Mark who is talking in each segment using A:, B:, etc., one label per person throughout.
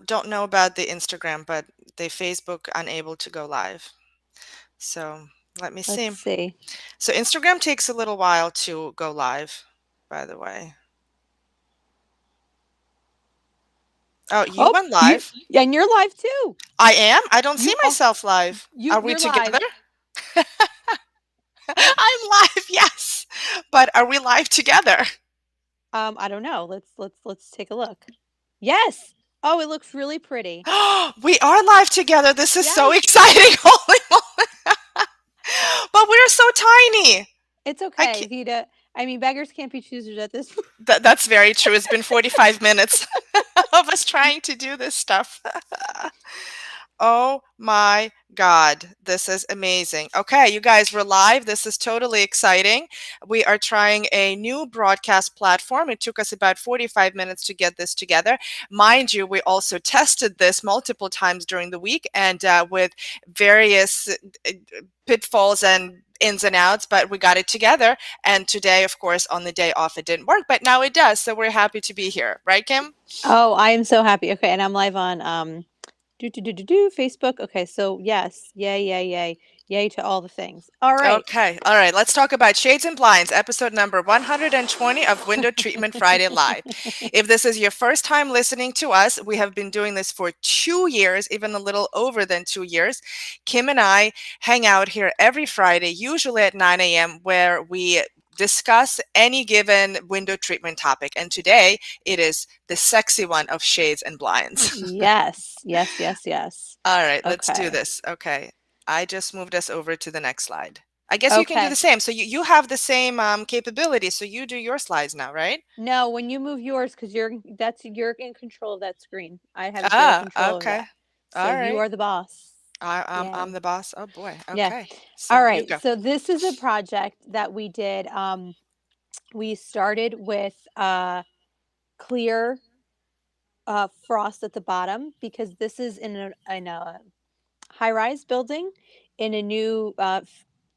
A: Don't know about the Instagram, but the Facebook unable to go live. So let me
B: Let's
A: see.
B: see.
A: So Instagram takes a little while to go live, by the way. Oh, you
B: Oh,
A: went
B: you
A: live.
B: and you're live too.
A: I am? I don't see
B: You are
A: myself live. Are we
B: you're
A: together?
B: live.
A: I'm live, yes. But are we live together?
B: I don't know. Let's take a look. Yes. Oh, it looks really pretty.
A: We are live together. This is so
B: Yes.
A: exciting. Holy moly. But we're so tiny.
B: It's
A: I
B: okay,
A: can't,
B: Vita. I mean, beggars can't be choosers at this point.
A: that's very true. It's been 45 minutes of us trying to do this stuff. Oh my God, this is amazing. Okay, you guys, we're live. This is totally exciting. We are trying a new broadcast platform. It took us about 45 minutes to get this together. Mind you, we also tested this multiple times during the week and with various pitfalls and ins and outs, but we got it together. And today, of course, on the day off, it didn't work, but now it does. So we're happy to be here. Right, Kim?
B: Oh, I am so happy. Okay, and I'm live on Facebook. Okay, so yes, yay, yay, yay, yay to all the things. All right.
A: Okay. All right. Let's talk about Shades and Blinds, episode number 120 of Window Treatment Friday Live. If this is your first time listening to us, we have been doing this for 2 years, even a little over than 2 years. Kim and I hang out here every Friday, usually at 9 a.m., where we discuss any given window treatment topic. And today it is the sexy one of Shades and Blinds.
B: Yes, yes, yes, yes.
A: All right. Let's do
B: Okay.
A: this. Okay. I just moved us over to the next slide. I guess you can do the
B: Okay.
A: same. So you have the same capability. So you do your slides now, right?
B: No, when you move yours, because you're in control of that screen. I have zero
A: Ah,
B: control over
A: okay.
B: that. So
A: All
B: you
A: right.
B: are the boss.
A: I'm
B: Yay.
A: the boss. Oh boy.
B: Yeah.
A: Okay. So
B: All
A: you
B: right.
A: go.
B: So this is a project that we did. We started with clear frost at the bottom because this is in a high rise building in a new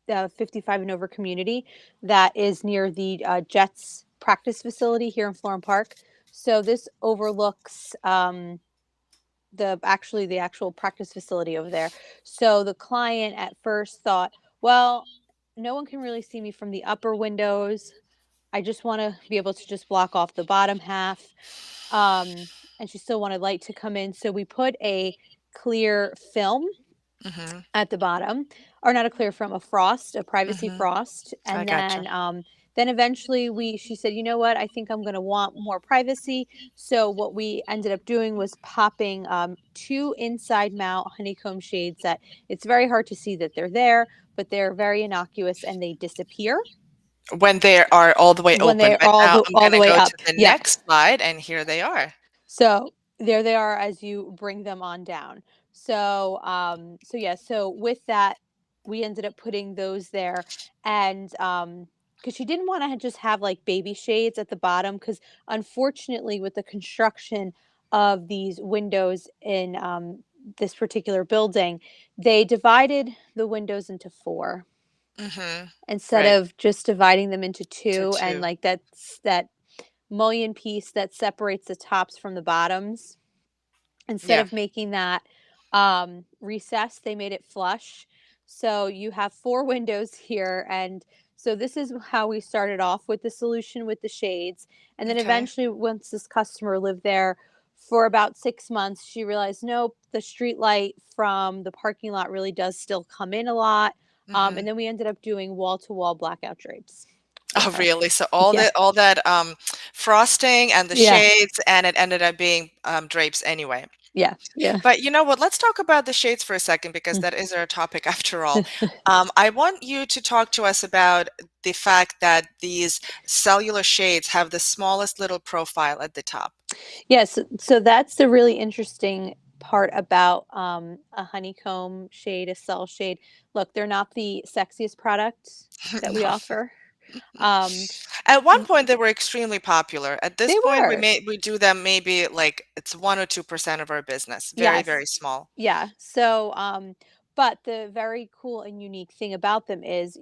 B: 55 and over community that is near the Jets practice facility here in Florham Park. So this overlooks the actual practice facility over there. So the client at first thought, well, no one can really see me from the upper windows. I just want to be able to just block off the bottom half. And she still wanted light to come in. So we put a clear film
A: Mm-hmm.
B: at the bottom, or not a clear film, a frost, a privacy
A: Mm-hmm.
B: frost.
A: I
B: And
A: gotcha.
B: then eventually she said, you know what, I think I'm going to want more privacy. So what we ended up doing was popping two inside mount honeycomb shades that it's very hard to see that they're there, but they're very innocuous and they disappear
A: When they are all the way
B: when
A: open.
B: they're
A: But now I'm
B: all the
A: gonna
B: way
A: go to
B: up.
A: the
B: Yep.
A: next slide, and here they are.
B: So there they are as you bring them on down. So yeah, so with that, we ended up putting those there and because she didn't want to just have like baby shades at the bottom because unfortunately with the construction of these windows in this particular building, they divided the windows into four
A: Mm-hmm.
B: instead
A: Right.
B: of just dividing them into
A: To
B: two, and
A: two.
B: like that mullion piece that separates the tops from the bottoms. Instead
A: Yeah.
B: of making that recessed, they made it flush. So you have four windows here. And so this is how we started off with the solution with the shades. And then
A: Okay.
B: eventually, once this customer lived there for about 6 months, she realized, nope, the street light from the parking lot really does still come in a lot.
A: Mm-hmm.
B: And then we ended up doing wall to wall blackout drapes for
A: Oh,
B: her.
A: really? So
B: Yeah.
A: all that frosting and the
B: Yeah.
A: shades, and it ended up being drapes anyway.
B: Yeah. Yeah.
A: But you know what? Let's talk about the shades for a second because that is our topic after all. I want you to talk to us about the fact that these cellular shades have the smallest little profile at the top.
B: Yes, so that's the really interesting part about a honeycomb shade, a cell shade. Look, they're not the sexiest product that we
A: No.
B: offer. Um,
A: At one
B: w-
A: point, they were extremely popular. At this
B: they
A: point,
B: were,
A: we do them maybe like it's 1 or 2% of our business. Very,
B: yes,
A: very small.
B: yeah. So, but the very cool and unique thing about them is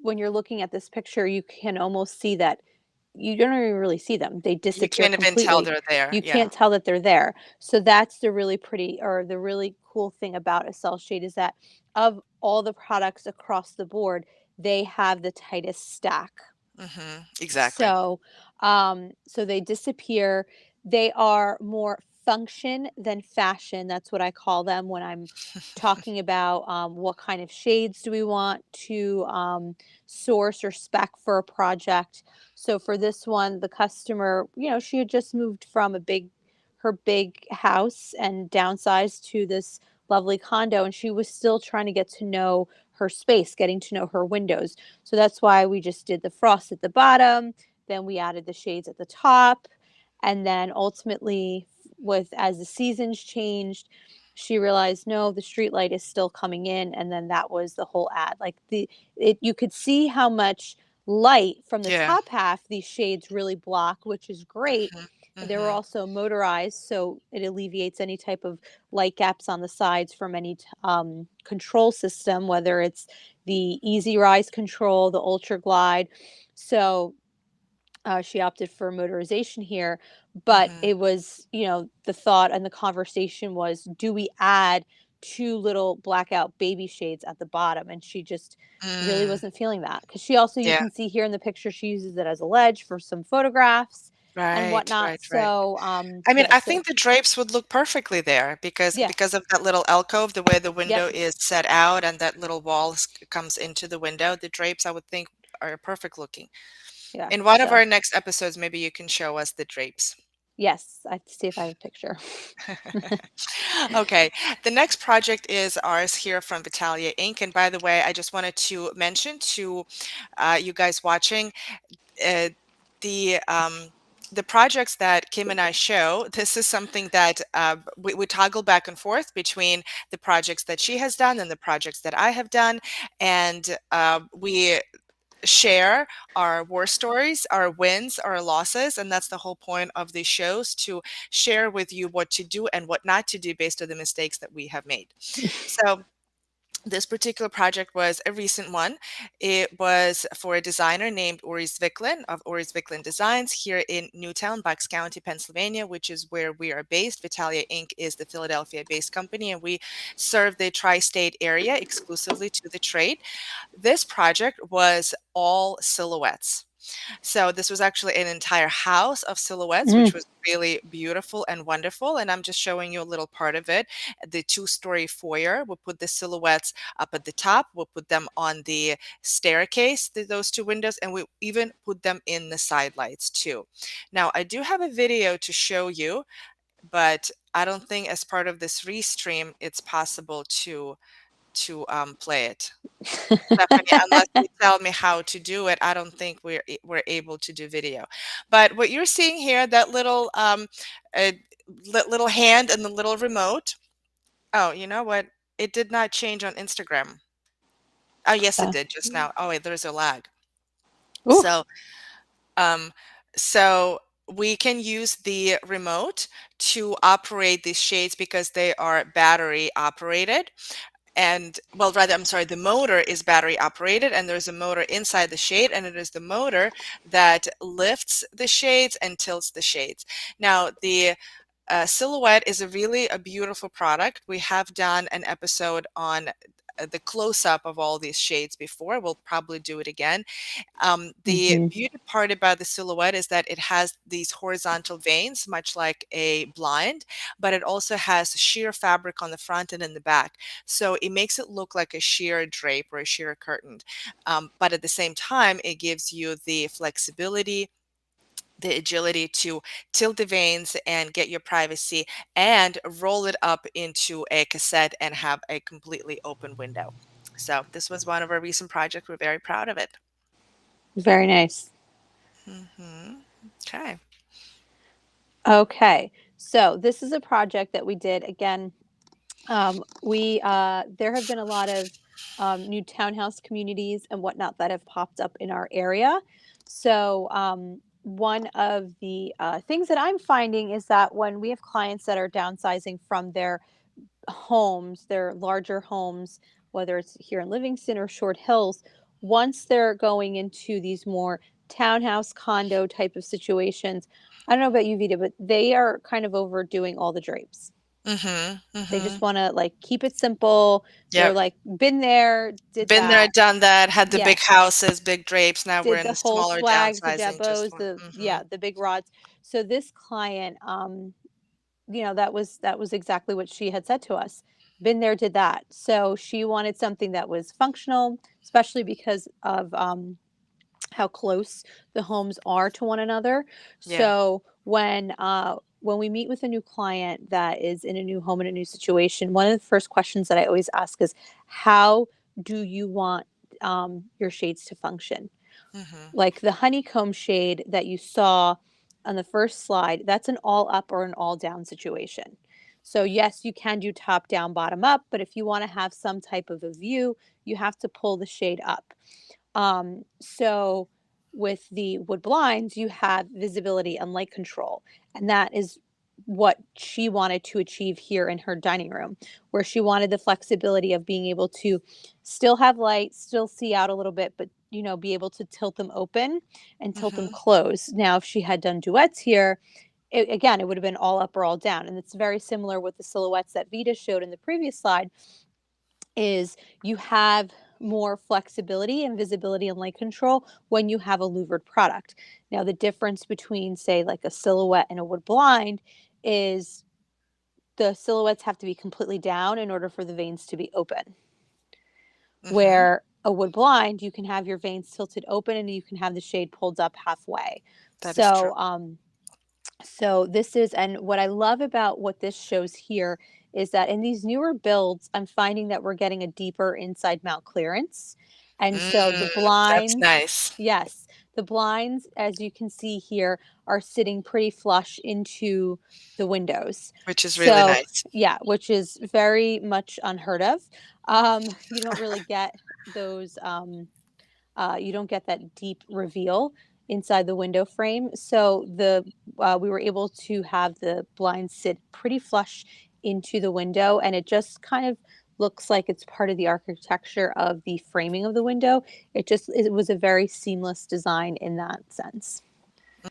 B: when you're looking at this picture, you can almost see that you don't even really see them. They
A: You
B: disappear
A: can't even tell
B: completely.
A: they're there.
B: You
A: Yeah.
B: can't tell that they're there. So that's the really pretty or the really cool thing about a cell shade is that of all the products across the board, they have the tightest stack.
A: Exactly.
B: So they disappear. They are more function than fashion. That's what I call them when I'm talking about what kind of shades do we want to source or spec for a project. So for this one, the customer, she had just moved from her big house and downsized to this lovely condo, and she was still trying to get to know her space, getting to know her windows. So that's why we just did the frost at the bottom, then we added the shades at the top, and then ultimately with as the seasons changed, she realized no, the street light is still coming in, and then that was the whole ad. Like you could see how much light from the
A: Yeah.
B: top half these shades really block, which is great.
A: Mhm.
B: They were
A: Mhm.
B: also motorized, so it alleviates any type of light gaps on the sides from any control system, whether it's the easy rise control, the ultra glide. So she opted for motorization here, but
A: Mhm.
B: it was, the thought and the conversation was, do we add two little blackout baby shades at the bottom? And she just really
A: Mm.
B: wasn't feeling that because she also, you
A: Yeah.
B: can see here in the picture, she uses it as a ledge for some photographs and
A: Right,
B: whatnot.
A: right, right.
B: So,
A: I mean,
B: yeah,
A: I
B: so
A: think the drapes would look perfectly there
B: yeah,
A: because of that little alcove, the way the
B: yep,
A: window is set out and that little wall comes into the window. The drapes, I would think, are perfect looking.
B: yeah.
A: In one of
B: So,
A: our next episodes, maybe you can show us the drapes.
B: yes, I have to see if I have a picture.
A: Okay, the next project is ours here from Vitalia Inc. And by the way, I just wanted to mention to you guys watching uh, the um, the projects that Kim and I show. This is something that we toggle back and forth between the projects that she has done and the projects that I have done, and we share our war stories, our wins, our losses, and that's the whole point of these shows, to share with you what to do and what not to do based on the mistakes that we have made. So this particular project was a recent one. It was for a designer named Uri Zwiklin of Uri Zwiklin Designs here in Newtown, Bucks County, Pennsylvania, which is where we are based. Vitalia Inc. is the Philadelphia-based company, and we serve the tri-state area exclusively to the trade. This project was all silhouettes. So this was actually an entire house of silhouettes, which
B: Mm,
A: was really beautiful and wonderful. And I'm just showing you a little part of it. The two-story foyer, we'll put the silhouettes up at the top. We'll put them on the staircase, those two windows, and we even put them in the side lights too. Now, I do have a video to show you, but I don't think as part of this restream, it's possible to play it. Stephanie, unless you tell me how to do it, I don't think we're able to do video. But what you're seeing here, that little uh, little hand and the little remote. Oh, you know what? It did not change on Instagram. Oh, yes, it
B: uh,
A: did just now. Oh, wait, there's a lag.
B: ooh,
A: So, um, so we can use the remote to operate these shades because they are battery operated. And well, rather, I'm sorry, the motor is battery operated, and there's a motor inside the shade, and it is the motor that lifts the shades and tilts the shades. Now, the Silhouette is a beautiful product. We have done an episode on the close-up of all these shades before. We'll probably do it again. The
B: mhm,
A: beauty part about the Silhouette is that it has these horizontal veins, much like a blind, but it also has sheer fabric on the front and in the back. So it makes it look like a sheer drape or a sheer curtain. But at the same time, it gives you the flexibility, the agility to tilt the veins and get your privacy and roll it up into a cassette and have a completely open window. So this was one of our recent projects. We're very proud of it.
B: very nice.
A: Okay.
B: Okay, so this is a project that we did again. We There have been a lot of new townhouse communities and whatnot that have popped up in our area. So one of the things that I'm finding is that when we have clients that are downsizing from their homes, their larger homes, whether it's here in Livingston or Short Hills, once they're going into these more townhouse condo type of situations, I don't know about you, Vita, but they are kind of overdoing all the drapes.
A: Mhm,
B: They just
A: mhm.
B: wanna, like, keep it simple. They're
A: Yep.
B: like, "Been there, did
A: Been there,
B: that."
A: done that, had the big
B: Yes.
A: houses, big drapes, now we're
B: Did
A: in
B: the
A: the
B: whole
A: smaller
B: swags, the
A: downsizing, just
B: debos,
A: one
B: the yeah,
A: mhm.
B: the big rods. So this client, that was exactly what she had said to us. Been there, did that. So she wanted something that was functional, especially because of how close the homes are to one another.
A: Yeah.
B: So when we meet with a new client that is in a new home in a new situation, one of the first questions that I always ask is, how do you want your shades to function?
A: Mhm,
B: Like the honeycomb shade that you saw on the first slide, that's an all up or an all down situation. So, yes, you can do top down, bottom up, but if you want to have some type of a view, you have to pull the shade up. So, with the wood blinds, you have visibility and light control. And that is what she wanted to achieve here in her dining room, where she wanted the flexibility of being able to still have light, still see out a little bit, but be able to tilt them open and tilt them
A: mhm,
B: close. Now, if she had done duets here, again, it would have been all up or all down. And it's very similar with the silhouettes that Vita showed in the previous slide, is you have more flexibility and visibility and light control when you have a louvered product. Now, the difference between, say, like a silhouette and a wood blind is the silhouettes have to be completely down in order for the veins to be open.
A: mhm.
B: Where a wood blind, you can have your veins tilted open and you can have the shade pulled up halfway.
A: That is true.
B: So this is, and what I love about what this shows here is that in these newer builds, I'm finding that we're getting a deeper inside mount clearance. And so the
A: Mm, that's
B: blinds,
A: nice,
B: yes, the blinds, as you can see here, are sitting pretty flush into the windows.
A: which is really
B: So
A: nice.
B: yeah, which is very much unheard of. You don't really get those you don't get that deep reveal inside the window frame. So we were able to have the blinds sit pretty flush into the window, and it just kind of looks like it's part of the architecture of the framing of the window. It was a very seamless design in that sense.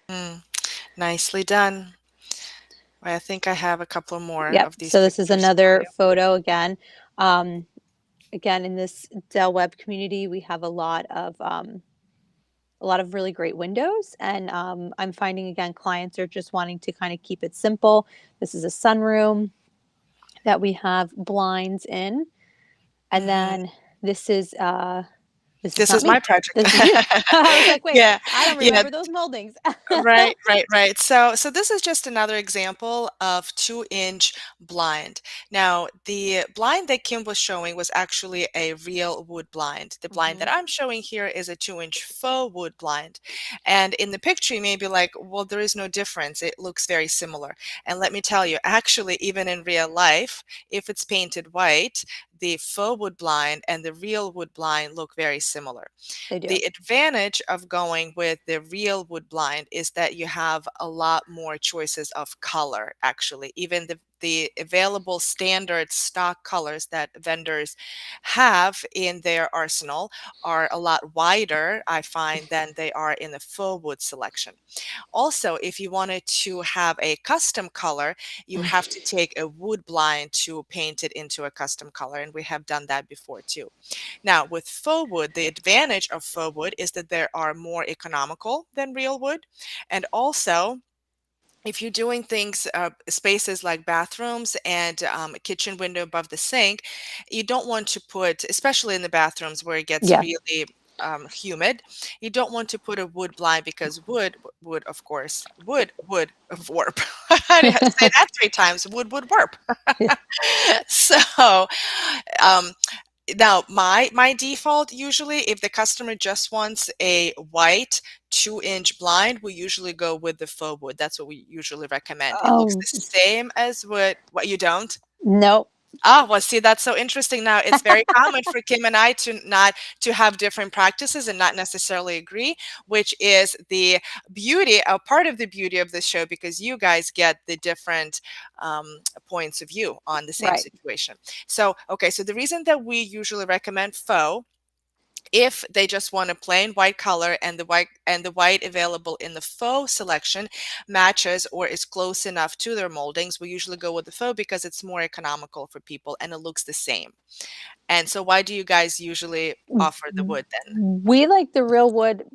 A: Mm, nicely done. I think I have a couple more
B: Yep.
A: of these
B: So this is
A: pictures for
B: another
A: you.
B: photo again. Um, Again, in this Dell Web community, we have a lot of really great windows. And I'm finding again, clients are just wanting to kind of keep it simple. This is a sunroom that we have blinds in. And
A: Mhm.
B: then this is this is
A: This
B: not
A: is my
B: me.
A: project.
B: This is you. I was like, wait,
A: Yeah,
B: I don't
A: yeah.
B: remember those moldings.
A: Right, right, right. So this is just another example of 2-inch blind. Now, the blind that Kim was showing was actually a real wood blind. The blind that
B: Hmm.
A: I'm showing here is a 2-inch faux wood blind. And in the picture, you may be like, well, there is no difference. It looks very similar. And let me tell you, actually, even in real life, if it's painted white, the faux wood blind and the real wood blind look very similar.
B: They do.
A: The advantage of going with the real wood blind is that you have a lot more choices of color, actually. Even the available standard stock colors that vendors have in their arsenal are a lot wider, I find, than they are in the faux wood selection. Also, if you wanted to have a custom color, you have to take a wood blind to paint it into a custom color, and we have done that before too. Now, with faux wood, the advantage of faux wood is that they are more economical than real wood. And also, if you're doing things, spaces like bathrooms and a kitchen window above the sink, you don't want to put, especially in the bathrooms where it gets
B: Yeah.
A: really humid, you don't want to put a wood blind because wood, of course, would warp. I had to say that 3 times. Would warp. So, um, now, my default usually, if the customer just wants a white 2-inch blind, we usually go with the faux wood. That's what we usually recommend. It looks
B: Oh,
A: the same as what you don't?
B: no.
A: Ah, well, see, that's so interesting. Now, it's very common for Kim and I to not to have different practices and not necessarily agree, which is the beauty, a part of the beauty of this show, because you guys get the different points of view on the same
B: Right.
A: situation. So, okay, so the reason that we usually recommend faux If they just want a plain white color and the white available in the faux selection matches or is close enough to their moldings, we usually go with the faux because it's more economical for people and it looks the same. And so why do you guys usually offer the wood then?
B: We like the real wood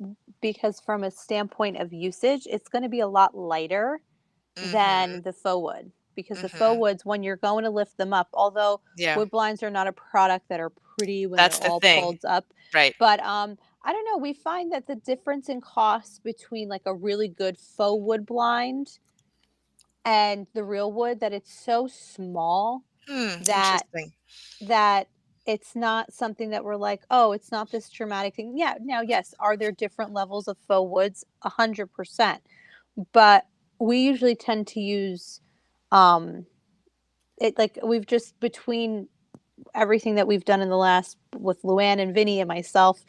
B: because from a standpoint of usage, it's gonna be a lot lighter
A: Mhm.
B: than the faux wood, because the faux
A: Mhm.
B: woods, when you're going to lift them up, although
A: Yeah.
B: wood blinds are not a product that are pretty when they're
A: That's the
B: all
A: thing.
B: pulled up,
A: Right.
B: but, I don't know, we find that the difference in cost between, like, a really good faux wood blind and the real wood, that it's so small that
A: Interesting.
B: that it's not something that we're like, "Oh, it's not this dramatic thing." Yeah, now, yes, are there different levels of faux woods? 100%. But we usually tend to use, um, it like, we've just between everything that we've done in the last with Luann and Vinny and myself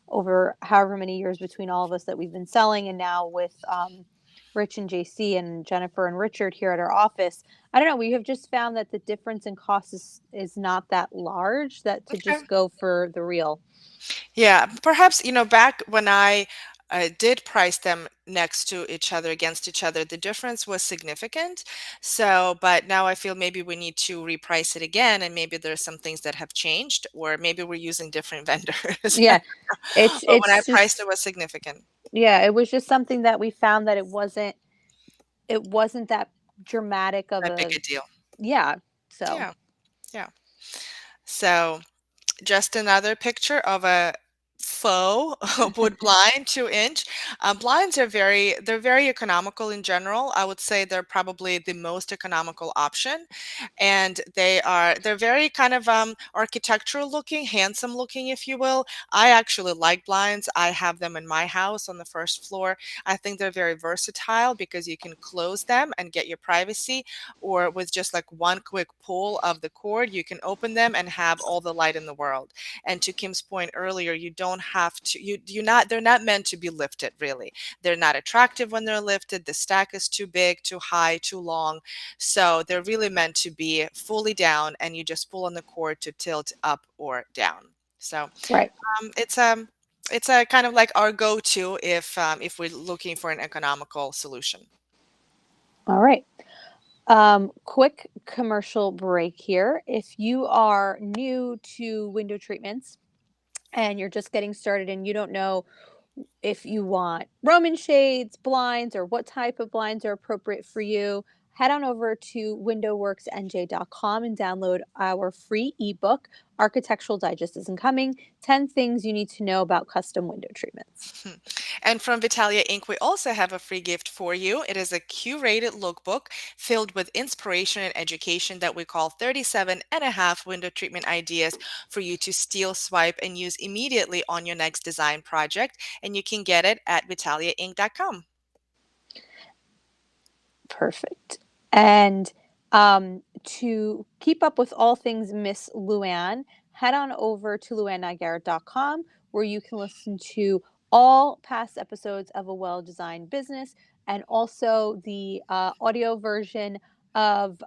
B: over however many years between all of us that we've been selling, and now with Rich and JC and Jennifer and Richard here at our office. I don't know. We have just found that the difference in cost is not that large. That to
A: Okay.
B: just go for the real.
A: Yeah, perhaps, back when I did price them next to each other, against each other, the difference was significant. So, but now I feel maybe we need to reprice it again, and maybe there's some things that have changed, or maybe we're using different vendors.
B: Yeah, it's
A: But when I
B: it's
A: priced it
B: just
A: was significant.
B: yeah, it was just something that we found that it wasn't that dramatic of
A: That big
B: a
A: a deal.
B: yeah. So
A: Yeah, yeah. So just another picture of a faux wood blind, 2 inch. Blinds are they're very economical in general. I would say they're probably the most economical option. And they're very kind of architectural looking, handsome looking, if you will. I actually like blinds. I have them in my house on the first floor. I think they're very versatile because you can close them and get your privacy, or with just like one quick pull of the cord, you can open them and have all the light in the world. And to Kim's point earlier, you don't have to, you're not, they're not meant to be lifted really. They're not attractive when they're lifted. The stack is too big, too high, too long. So they're really meant to be fully down and you just pull on the cord to tilt up or down. So
B: right.
A: um, it's um it's a kind of like our go-to if we're looking for an economical solution.
B: All right. Quick commercial break here. If you are new to window treatments and you're just getting started and you don't know if you want Roman shades, blinds, or what type of blinds are appropriate for you, head on over to windowworksnj.com and download our free ebook, Architectural Digest Isn't Coming 10 Things You Need to Know About Custom Window Treatments.
A: And from Vitalia Inc., we also have a free gift for you. It is a curated lookbook filled with inspiration and education that we call 37 and a half window treatment ideas for you to steal, swipe, and use immediately on your next design project. And you can get it at vitaliainc.com.
B: Perfect. And to keep up with all things Miss Luann, head on over to luannnygarrett.com where you can listen to all past episodes of A Well Designed Business and also the audio version of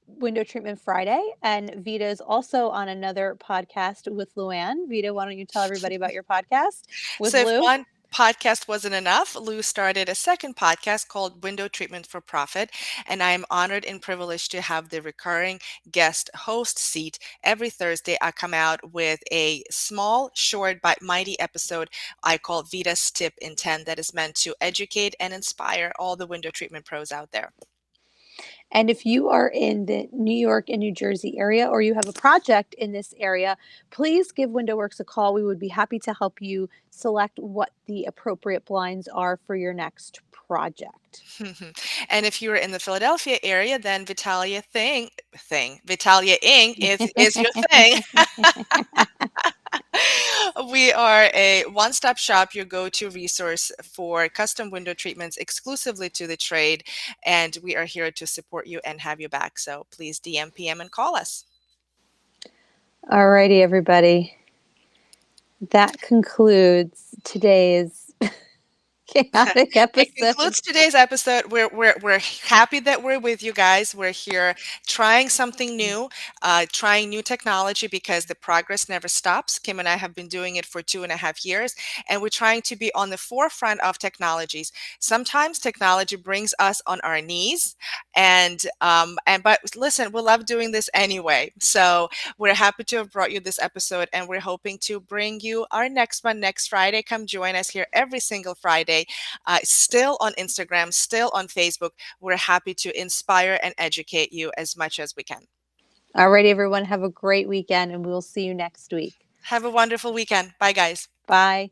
B: Window Treatment Friday. And Vita is also on another podcast with Luann. Vita, why don't you tell everybody about your podcast with
A: So if
B: Lou?
A: one podcast wasn't enough, Lou started a second podcast called Window Treatment for Profit, and I am honored and privileged to have the recurring guest host seat. Every Thursday, I come out with a small, short, but mighty episode I call Vita's Tip in 10 that is meant to educate and inspire all the window treatment pros out there.
B: And if you are in the New York and New Jersey area, or you have a project in this area, please give WindowWorks a call. We would be happy to help you select what the appropriate blinds are for your next project.
A: And if you're in the Philadelphia area, then Vitalia Inc. is your thing. We are a one-stop shop, your go-to resource for custom window treatments exclusively to the trade, and we are here to support you and have you back. So please DM, PM, and call us.
B: All righty, everybody. That concludes today's chaotic
A: It
B: episode.
A: concludes today's episode. We're happy that we're with you guys. We're here trying something new, trying new technology because the progress never stops. Kim and I have been doing it for 2.5 years, and we're trying to be on the forefront of technologies. Sometimes technology brings us on our knees, and but listen, we love doing this anyway. So we're happy to have brought you this episode, and we're hoping to bring you our next one next Friday. Come join us here every single Friday, still on Instagram, still on Facebook. We're happy to inspire and educate you as much as we can.
B: All right, everyone, have a great weekend, and we'll see you next week.
A: Have a wonderful weekend. Bye, guys.
B: Bye.